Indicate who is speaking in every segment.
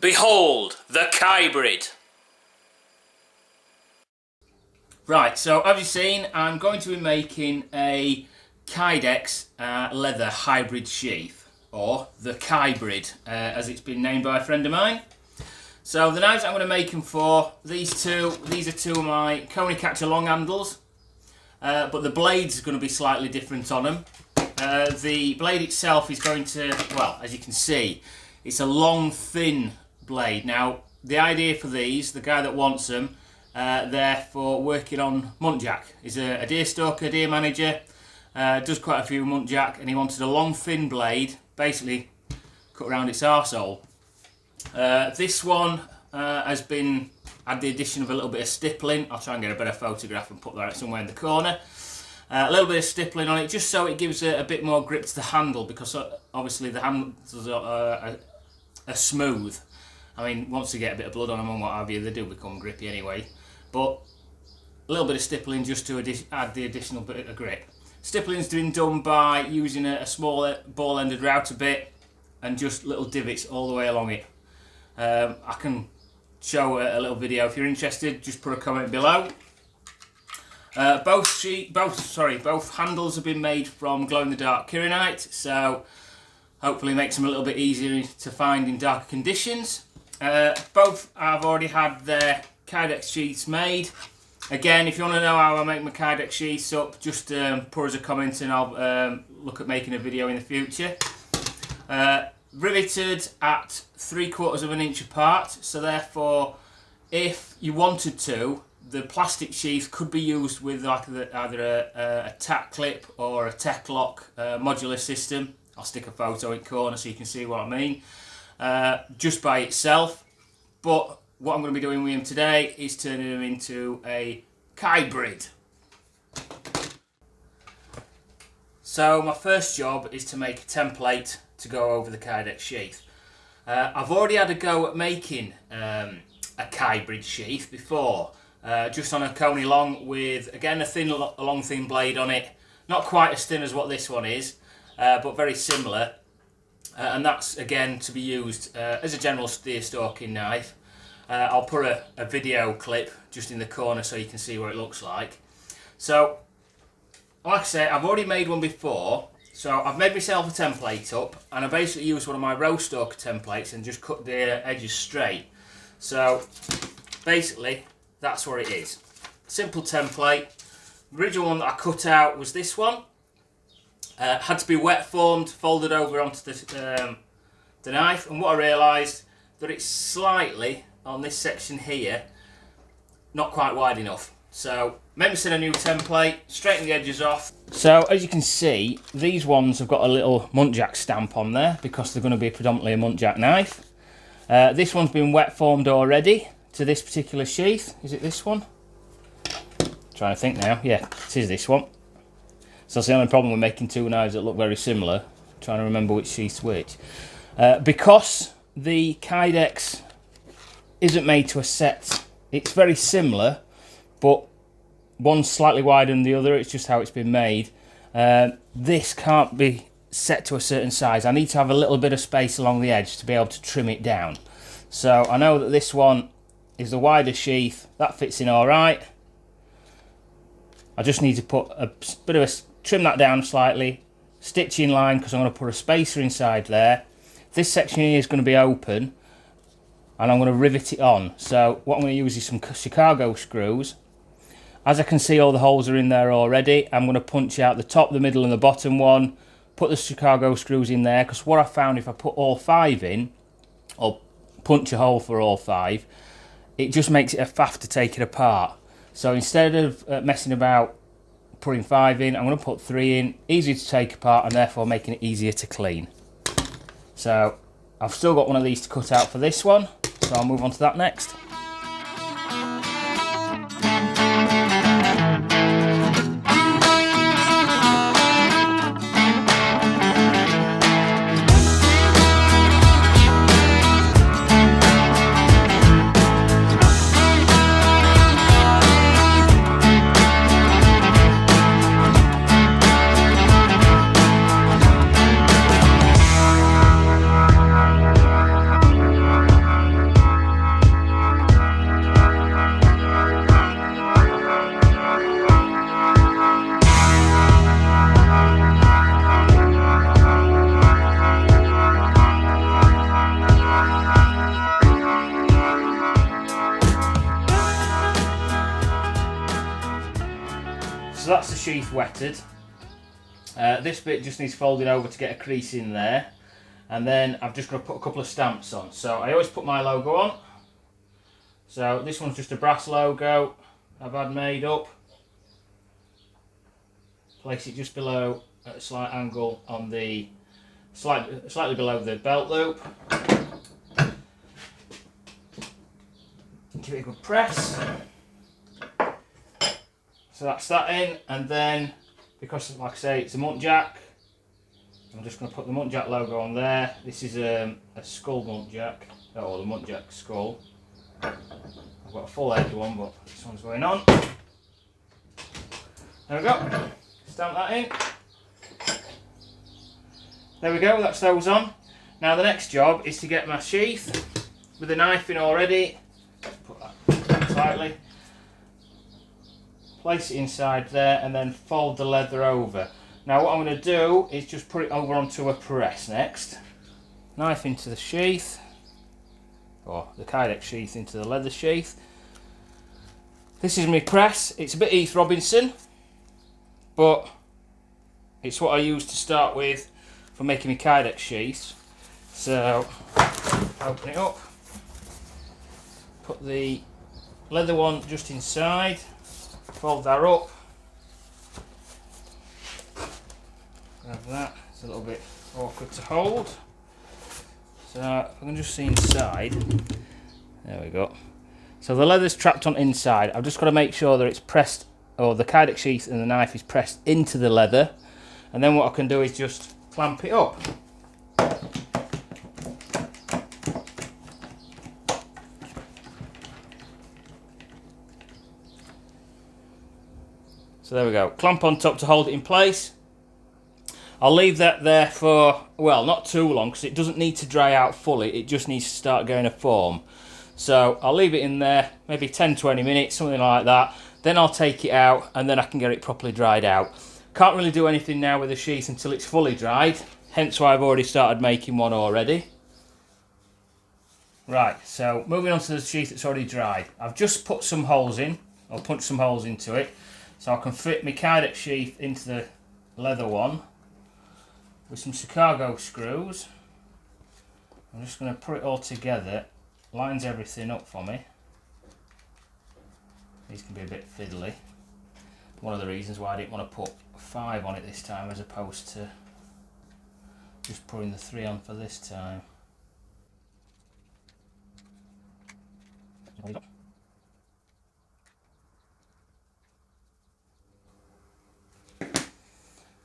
Speaker 1: Behold the KYBRID. Right, so as you've seen, I'm going to be making a Kydex leather hybrid sheath, or the KYBRID, as it's been named by a friend of mine. So the knives I'm going to make them for, these are two of my Coney Catcher long handles, but the blades are going to be slightly different on them. The blade itself is going to, well, as you can see, it's a long, thin blade. Now, the idea for these, the guy that wants them, they're for working on muntjac. He's a deer stalker, deer manager, does quite a few muntjac, and he wanted a long, thin blade, basically cut around its arsehole. This one had the addition of a little bit of stippling. I'll try and get a better photograph and put that somewhere in the corner. A little bit of stippling on it, just so it gives a bit more grip to the handle, because obviously the handles are smooth. I mean, once you get a bit of blood on them and what have you, they do become grippy anyway. But a little bit of stippling just to add the additional bit of grip. Stippling's been done by using a small ball-ended router bit and just little divots all the way along it. I can show a little video if you're interested. Just put a comment below. Both handles have been made from glow-in-the-dark kyanite, so hopefully makes them a little bit easier to find in darker conditions. Both have already had their Kydex sheaths made. Again, if you want to know how I make my Kydex sheaths up, just put us a comment and I'll look at making a video in the future. Riveted at 3/4 of an inch apart, so therefore, if you wanted to, the plastic sheath could be used with like either a tack clip or a tech lock modular system. I'll stick a photo in the corner so you can see what I mean. Just by itself, but what I'm going to be doing with him today is turning him into a KYBRID. So my first job is to make a template to go over the Kydex sheath. I've already had a go at making a KYBRID sheath before, just on a Coney long with, again, a long thin blade on it. Not quite as thin as what this one is, but very similar. And that's again to be used as a general deer stalking knife. I'll put a video clip just in the corner so you can see what it looks like. So, like I say, I've already made one before, so I've made myself a template up, and I basically used one of my row stalker templates and just cut the edges straight. So, basically, that's what it is. Simple template. The original one that I cut out was this one. Had to be wet formed, folded over onto the knife, and what I realised that it's slightly on this section here not quite wide enough, so made myself a new template, straighten the edges off. So as you can see, these ones have got a little muntjac stamp on there because they're going to be predominantly a muntjac knife. This one's been wet formed already to this particular sheath. Is it this one? Trying to think now. Yeah, it is this one. So that's the only problem with making two knives that look very similar. Trying to remember which sheath's which. Because the Kydex isn't made to a set, it's very similar, but one's slightly wider than the other. It's just how it's been made. This can't be set to a certain size. I need to have a little bit of space along the edge to be able to trim it down. So I know that this one is the wider sheath. That fits in all right. I just need to put a bit of trim that down slightly, stitch in line because I'm going to put a spacer inside there. This section here is going to be open and I'm going to rivet it on. So what I'm going to use is some Chicago screws. As I can see, all the holes are in there already. I'm going to punch out the top, the middle and the bottom one, put the Chicago screws in there, because what I found, if I put all 5 in, or punch a hole for all 5, it just makes it a faff to take it apart. So instead of messing about putting 5 in, I'm going to put 3 in, easy to take apart and therefore making it easier to clean. So I've still got one of these to cut out for this one, so I'll move on to that next. so that's the sheath wetted. This bit just needs folding over to get a crease in there, and then I've just got to put a couple of stamps on. So I always put my logo on. So this one's just a brass logo I've had made up. Place it just below at a slight angle on the slightly below the belt loop. Give it a good press. So that's that in, and then because, like I say, it's a muntjac, I'm just going to put the muntjac logo on there. This is a skull muntjac, or the muntjac skull. I've got a full edge one, but this one's going on. There we go. Stamp that in. There we go, that's those on. Now the next job is to get my sheath with the knife in already. Put that slightly. Place it inside there and then fold the leather over. Now what I'm going to do is just put it over onto a press next. Knife into the sheath, or the Kydex sheath into the leather sheath. This is my press. It's a bit Heath Robinson, but it's what I use to start with for making my Kydex sheaths. So open it up, put the leather one just inside, fold that up. Grab that, it's a little bit awkward to hold. So I can just see inside. There we go. So the leather's trapped on inside. I've just got to make sure that it's pressed, or the Kydex sheath and the knife is pressed into the leather. And then what I can do is just clamp it up. So there we go. Clamp on top to hold it in place. I'll leave that there for, well, not too long, because it doesn't need to dry out fully. It just needs to start going a form. So I'll leave it in there, maybe 10-20 minutes, something like that. Then I'll take it out, and then I can get it properly dried out. Can't really do anything now with the sheath until it's fully dried, hence why I've already started making one already. Right, so moving on to the sheath that's already dried. I've just put some holes in, or punched some holes into it, so I can fit my Kydex sheath into the leather one with some Chicago screws. I'm just going to put it all together, lines everything up for me. These can be a bit fiddly. One of the reasons why I didn't want to put 5 on it this time as opposed to just putting the 3 on for this time.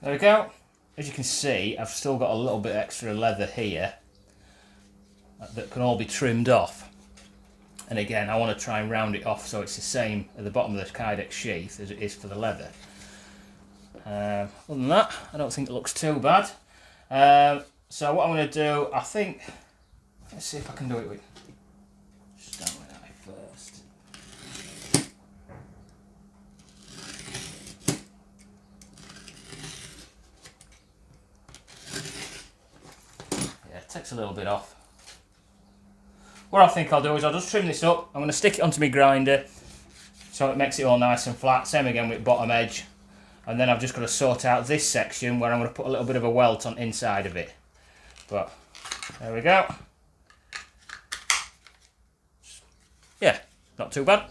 Speaker 1: There we go. As you can see, I've still got a little bit extra leather here that can all be trimmed off. And again, I want to try and round it off so it's the same at the bottom of the Kydex sheath as it is for the leather. Other than that, I don't think it looks too bad. So what I'm going to do, I think, let's see if I can do it with, start with that first. Yeah, it takes a little bit off. What I think I'll do is I'll just trim this up. I'm going to stick it onto my grinder so it makes it all nice and flat. Same again with bottom edge. And then I've just got to sort out this section where I'm going to put a little bit of a welt on inside of it. But there we go. Yeah, not too bad.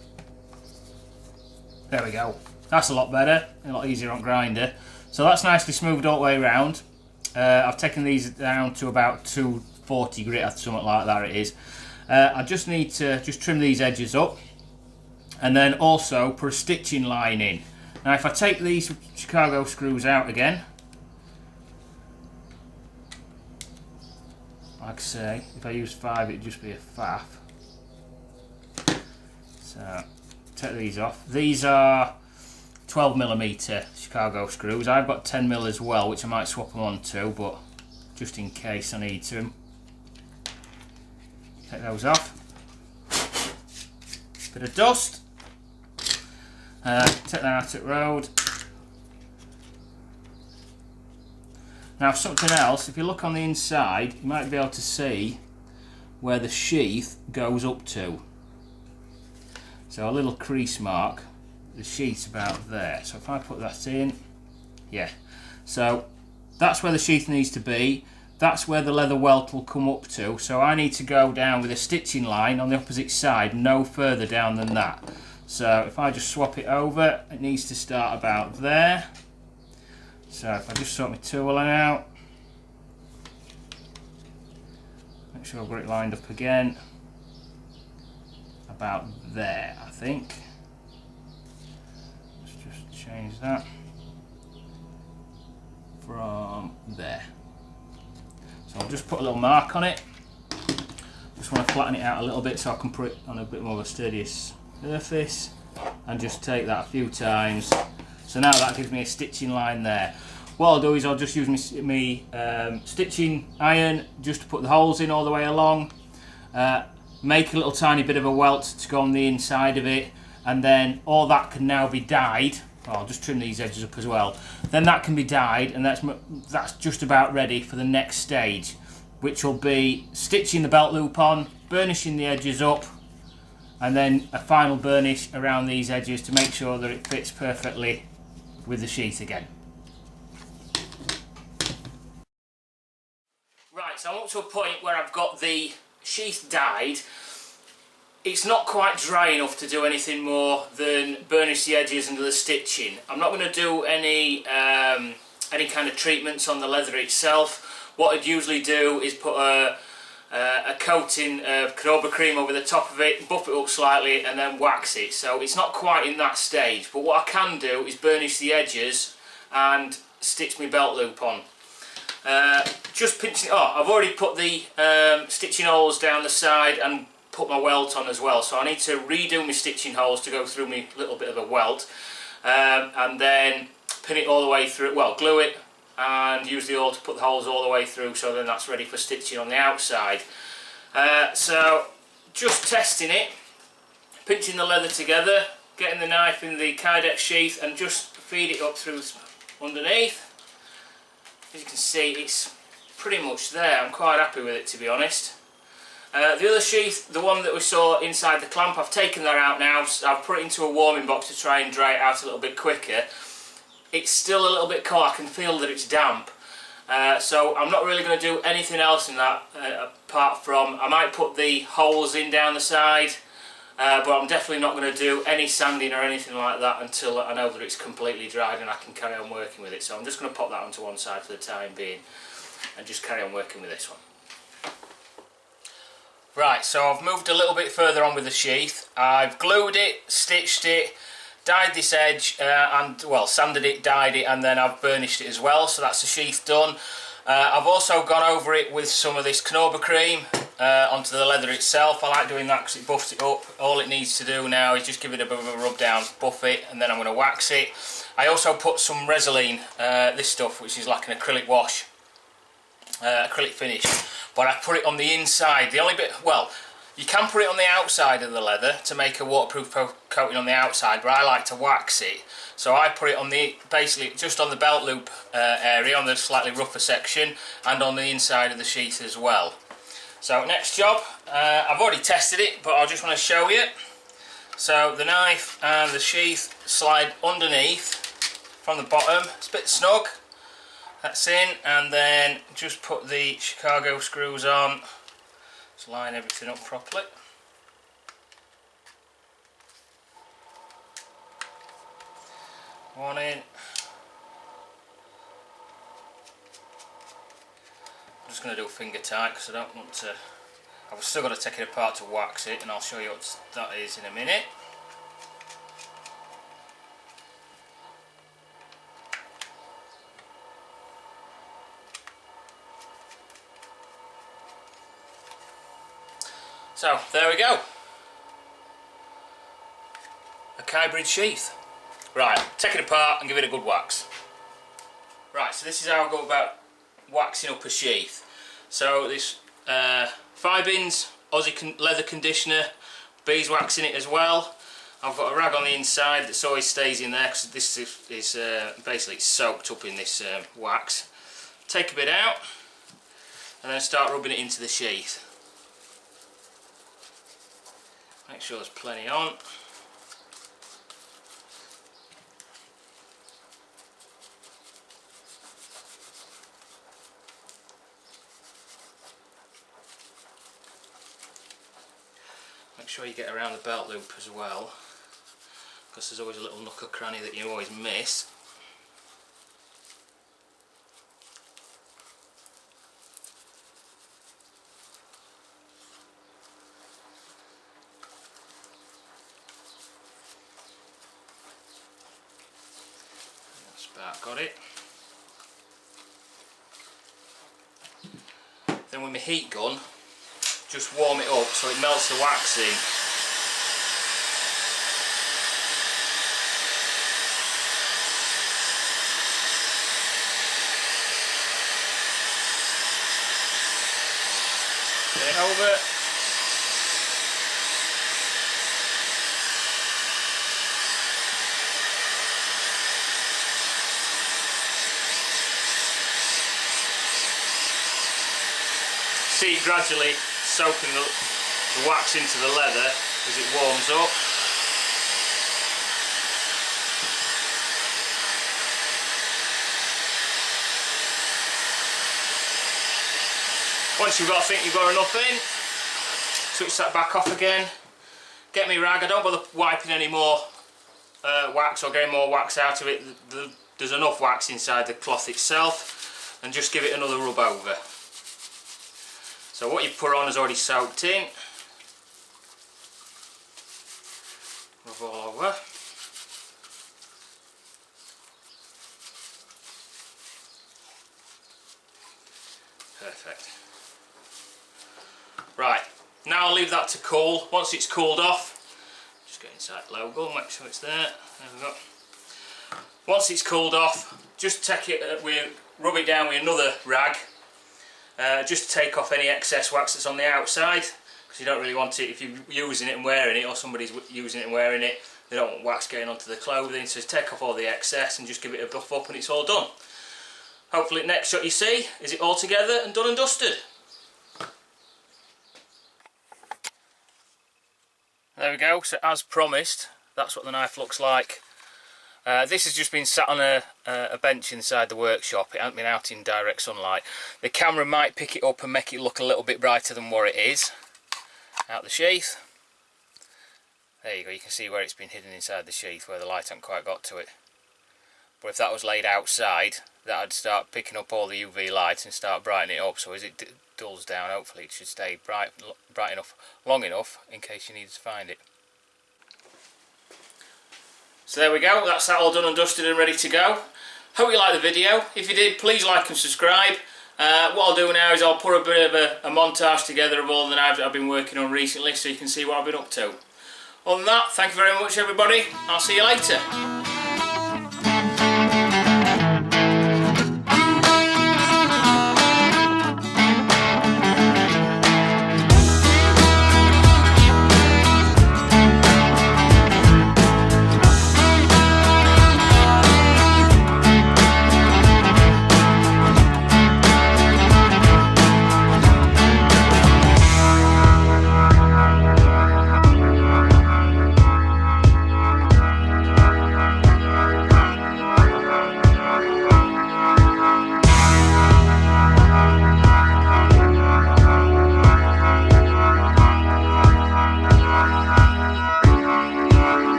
Speaker 1: There we go. That's a lot better and a lot easier on grinder. So that's nicely smoothed all the way around. I've taken these down to about 240 grit or something like that it is. I just need to trim these edges up and then also put a stitching line in. Now if I take these Chicago screws out again, like I say, if I use 5 it'd just be a faff. So take these off. These are 12mm Chicago screws. I've got 10mm as well, which I might swap them onto, but just in case I need to. Take those off. Bit of dust. Take that out at road. Now something else, if you look on the inside, you might be able to see where the sheath goes up to. So a little crease mark the sheath's about there. So if I put that in, yeah. So that's where the sheath needs to be. That's where the leather welt will come up to. So I need to go down with a stitching line on the opposite side, no further down than that. So if I just swap it over, it needs to start about there. So if I just sort my tool out, make sure I've got it lined up again, about there I think. Let's just change that from there. So I'll just put a little mark on it. Just want to flatten it out a little bit so I can put it on a bit more of a sturdier surface, and just take that a few times. So now that gives me a stitching line there. What I'll do is I'll just use my stitching iron just to put the holes in all the way along. Make a little tiny bit of a welt to go on the inside of it, and then all that can now be dyed. I'll just trim these edges up as well. Then that can be dyed, and that's just about ready for the next stage, which will be stitching the belt loop on, burnishing the edges up, and then a final burnish around these edges to make sure that it fits perfectly with the sheath again. Right, so I'm up to a point where I've got the sheath dyed. It's not quite dry enough to do anything more than burnish the edges and do the stitching. I'm not going to do any kind of treatments on the leather itself. What I'd usually do is put a coating of Cobra cream over the top of it, buff it up slightly, and then wax it. So it's not quite in that stage, but what I can do is burnish the edges and stitch my belt loop on. Just pinching. Oh, I've already put the stitching holes down the side and put my welt on as well, so I need to redo my stitching holes to go through my little bit of a welt, and then pin it all the way through, well, glue it and use the oil to put the holes all the way through, so then that's ready for stitching on the outside. So just testing it, pinching the leather together, getting the knife in the Kydex sheath and just feed it up through underneath. As you can see, it's pretty much there. I'm quite happy with it, to be honest. The other sheath, the one that we saw inside the clamp, I've taken that out now. I've put it into a warming box to try and dry it out a little bit quicker. It's still a little bit cold. I can feel that it's damp. So I'm not really going to do anything else in that, apart from I might put the holes in down the side, but I'm definitely not going to do any sanding or anything like that until I know that it's completely dried and I can carry on working with it. So I'm just going to pop that onto one side for the time being and just carry on working with this one. Right, so I've moved a little bit further on with the sheath. I've glued it, stitched it, dyed this edge, and well, sanded it, dyed it, and then I've burnished it as well, so that's the sheath done. I've also gone over it with some of this Cobra cream onto the leather itself. I like doing that because it buffs it up. All it needs to do now is just give it a bit of a rub down, buff it, and then I'm going to wax it. I also put some Resolene, this stuff, which is like an acrylic wash, acrylic finish, but I put it on the inside. The only bit, well, you can put it on the outside of the leather to make a waterproof coating on the outside, but I like to wax it. So I put it on the, basically just on the belt loop area, on the slightly rougher section, and on the inside of the sheath as well. So next job, I've already tested it, but I just want to show you. So the knife and the sheath slide underneath from the bottom. It's a bit snug. That's in, and then just put the Chicago screws on. Just line everything up properly. One in. I'm just going to do finger tight because I don't want to. I've still got to take it apart to wax it, and I'll show you what that is in a minute. So there we go, a KYBRID sheath. Right, take it apart and give it a good wax. Right, so this is how I go about waxing up a sheath. So this 5-ins Aussie leather conditioner, beeswax in it as well. I've got a rag on the inside that always stays in there because this is basically soaked up in this wax. Take a bit out and then start rubbing it into the sheath. Make sure there's plenty on. Make sure you get around the belt loop as well, because there's always a little nook or cranny that you always miss. That's about got it. Then with my heat gun, just warm it up so it melts the wax in. Turn it over. See it gradually soaking the wax into the leather as it warms up. Once I think you've got enough in, switch that back off again. Get me rag. I don't bother wiping any more wax or getting more wax out of it. There's enough wax inside the cloth itself, and just give it another rub over. So what you put on is already soaked in. Rub all over. Perfect. Right, now I'll leave that to cool. Once it's cooled off, just get inside the logo, make sure it's there. There we go. Once it's cooled off, just take it, rub it down with another rag. Just to take off any excess wax that's on the outside, because you don't really want it, if you're using it and wearing it, or somebody's using it and wearing it, they don't want wax getting onto the clothing, so take off all the excess and just give it a buff up and it's all done. Hopefully the next shot you see is it all together and done and dusted. There we go, so as promised, that's what the knife looks like. This has just been sat on a bench inside the workshop. It hasn't been out in direct sunlight. The camera might pick it up and make it look a little bit brighter than what it is. Out the sheath. There you go, you can see where it's been hidden inside the sheath, where the light hasn't quite got to it. But if that was laid outside, that would start picking up all the UV light and start brightening it up, so as it dulls down, hopefully it should stay bright enough, long enough, in case you need to find it. So there we go, that's that all done and dusted and ready to go. Hope you liked the video. If you did, please like and subscribe. What I'll do now is I'll put a bit of a montage together of all the knives that I've been working on recently, so you can see what I've been up to. Other than that, thank you very much everybody. I'll see you later.